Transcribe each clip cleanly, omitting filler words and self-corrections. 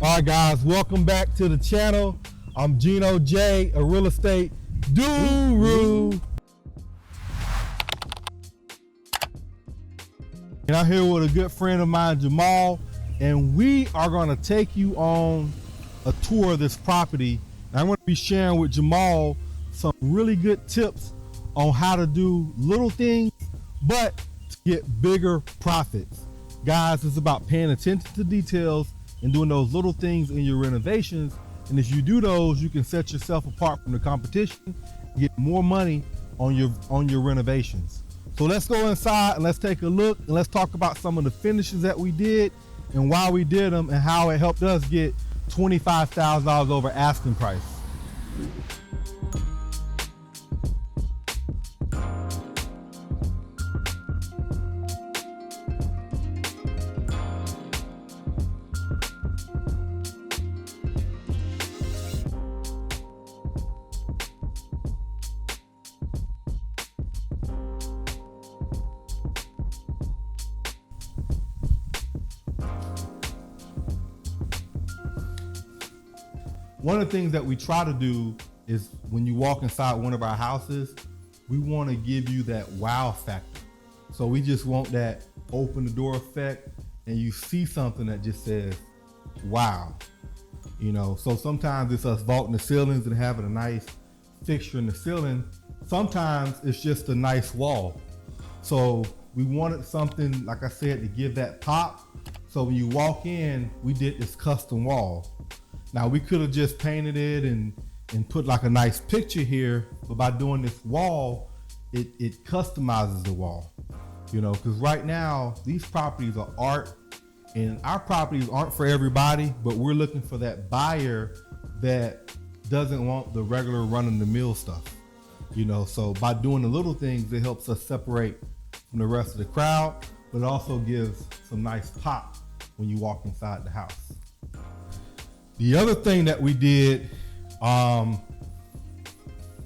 All right, guys, welcome back to the channel. I'm Genoj, a real estate guru. And I'm here with a good friend of mine, Jamal, and we are going to take you on a tour of this property. And I'm going to be sharing with Jamal some really good tips on how to do little things, but to get bigger profits. Guys, it's about paying attention to details and doing those little things in your renovations. And if you do those, you can set yourself apart from the competition and get more money on your renovations. So let's go inside and let's take a look and let's talk about some of the finishes that we did and why we did them and how it helped us get $25,000 over asking price. One of the things that we try to do is when you walk inside one of our houses, we want to give you that wow factor. So we just want that open the door effect and you see something that just says, wow. You know, so sometimes it's us vaulting the ceilings and having a nice fixture in the ceiling. Sometimes it's just a nice wall. So we wanted something, like I said, to give that pop. So when you walk in, we did this custom wall. Now we could have just painted it and put like a nice picture here, but by doing this wall, it customizes the wall, you know, because right now these properties are art and our properties aren't for everybody, but we're looking for that buyer that doesn't want the regular run-of-the-mill stuff, you know. So by doing the little things, it helps us separate from the rest of the crowd, but it also gives some nice pop when you walk inside the house. The other thing that we did, you know,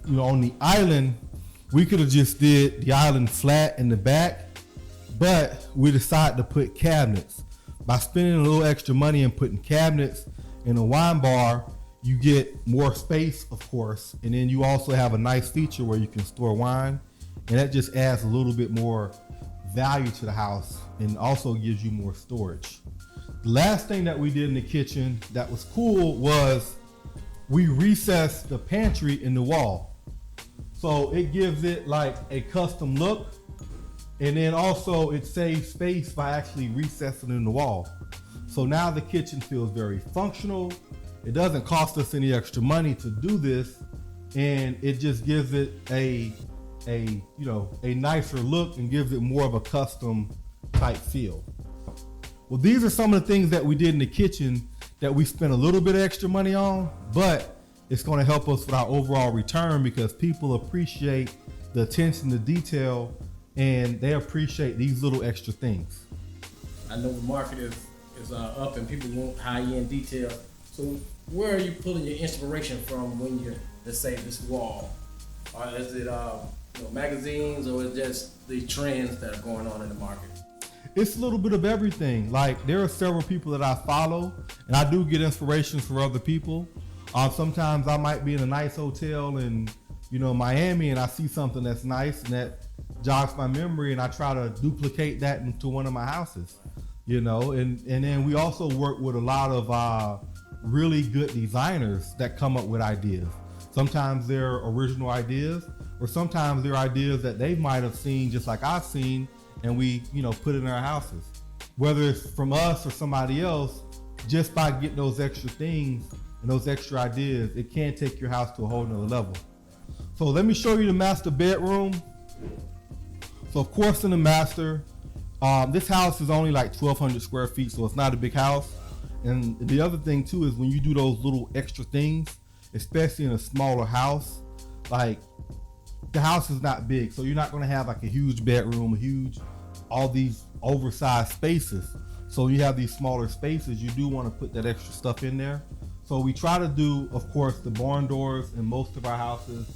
on the island, we could have just did the island flat in the back, but we decided to put cabinets. By spending a little extra money and putting cabinets in a wine bar, you get more space, of course, and then you also have a nice feature where you can store wine, and that just adds a little bit more value to the house and also gives you more storage. The last thing that we did in the kitchen that was cool was we recessed the pantry in the wall. So it gives it like a custom look, and then also it saves space by actually recessing in the wall. So now the kitchen feels very functional. It doesn't cost us any extra money to do this, and it just gives it a nicer look and gives it more of a custom type feel. Well, these are some of the things that we did in the kitchen that we spent a little bit of extra money on, but it's going to help us with our overall return because people appreciate the attention to detail and they appreciate these little extra things. I know the market is up and people want high-end detail. So where are you pulling your inspiration from when you, let's say, this wall? Or is it magazines, or is it just the trends that are going on in the market? It's a little bit of everything. Like, there are several people that I follow, and I do get inspirations from other people. Sometimes I might be in a nice hotel in, Miami, and I see something that's nice and that jogs my memory, and I try to duplicate that into one of my houses, and then we also work with a lot of really good designers that come up with ideas. Sometimes they're original ideas, or sometimes they're ideas that they might have seen just like I've seen, and we, put it in our houses. Whether it's from us or somebody else, just by getting those extra things and those extra ideas, it can take your house to a whole nother level. So let me show you the master bedroom. So of course in the master, this house is only like 1,200 square feet, so it's not a big house. And the other thing too is when you do those little extra things, especially in a smaller house, like the house is not big, so you're not gonna have like a huge bedroom, all these oversized spaces. So you have these smaller spaces, you do wanna put that extra stuff in there. So we try to do, of course, the barn doors in most of our houses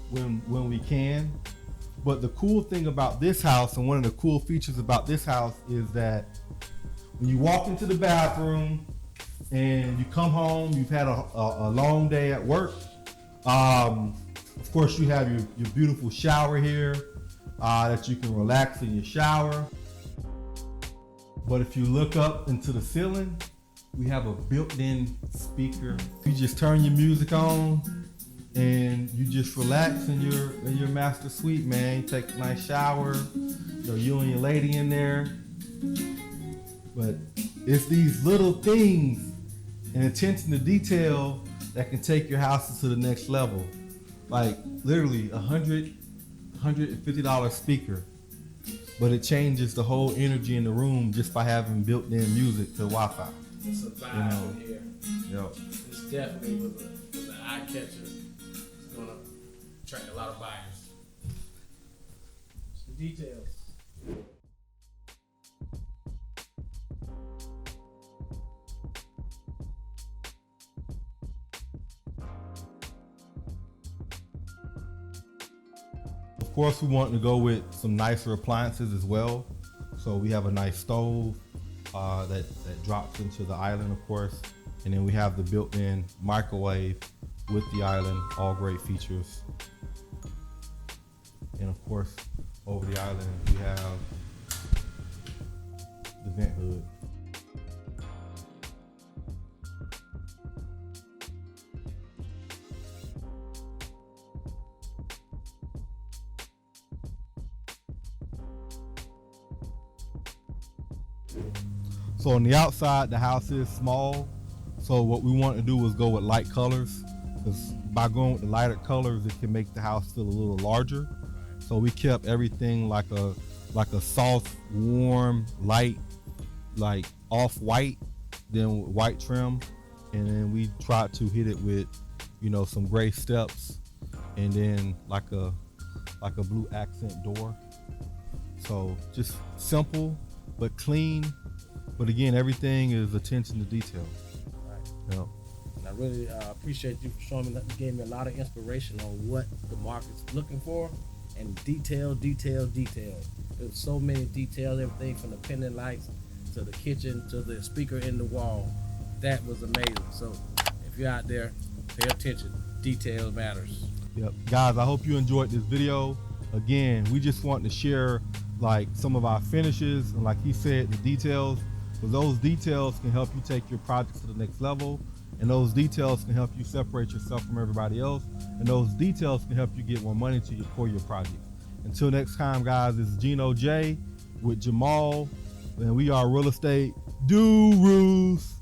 when we can. But the cool thing about this house, and one of the cool features about this house, is that when you walk into the bathroom, and you come home, you've had a long day at work. Of course, you have your beautiful shower here that you can relax in your shower. But if you look up into the ceiling, we have a built-in speaker. You just turn your music on and you just relax in your master suite, man. You take a nice shower, you and your lady in there. But it's these little things and attention to detail that can take your house to the next level. Like literally $150 speaker, but it changes the whole energy in the room just by having built-in music to Wi-Fi. It's a vibe in here. Yep. It's definitely with an eye catcher. It's gonna attract a lot of buyers. Some details. Of course, we want to go with some nicer appliances as well. So we have a nice stove that drops into the island, of course. And then we have the built-in microwave with the island, all great features. And of course, over the island, we have the vent hood. So on the outside, the house is small. So what we want to do is go with light colors, because by going with the lighter colors, it can make the house feel a little larger. So we kept everything like a soft, warm, light, like off-white, then with white trim, and then we tried to hit it with, some gray steps, and then like a blue accent door. So just simple but clean. But again, everything is attention to detail. Right. Yep. And I really appreciate you for showing me that. You gave me a lot of inspiration on what the market's looking for, and detail. There's so many details, everything from the pendant lights to the kitchen to the speaker in the wall. That was amazing. So if you're out there, pay attention. Detail matters. Yep. Guys, I hope you enjoyed this video. Again, we just want to share like some of our finishes, and like he said, the details. Because those details can help you take your projects to the next level, and those details can help you separate yourself from everybody else, and those details can help you get more money for your projects. Until next time, guys, this is Genoj with Jamal, and we are Real Estate Gurus.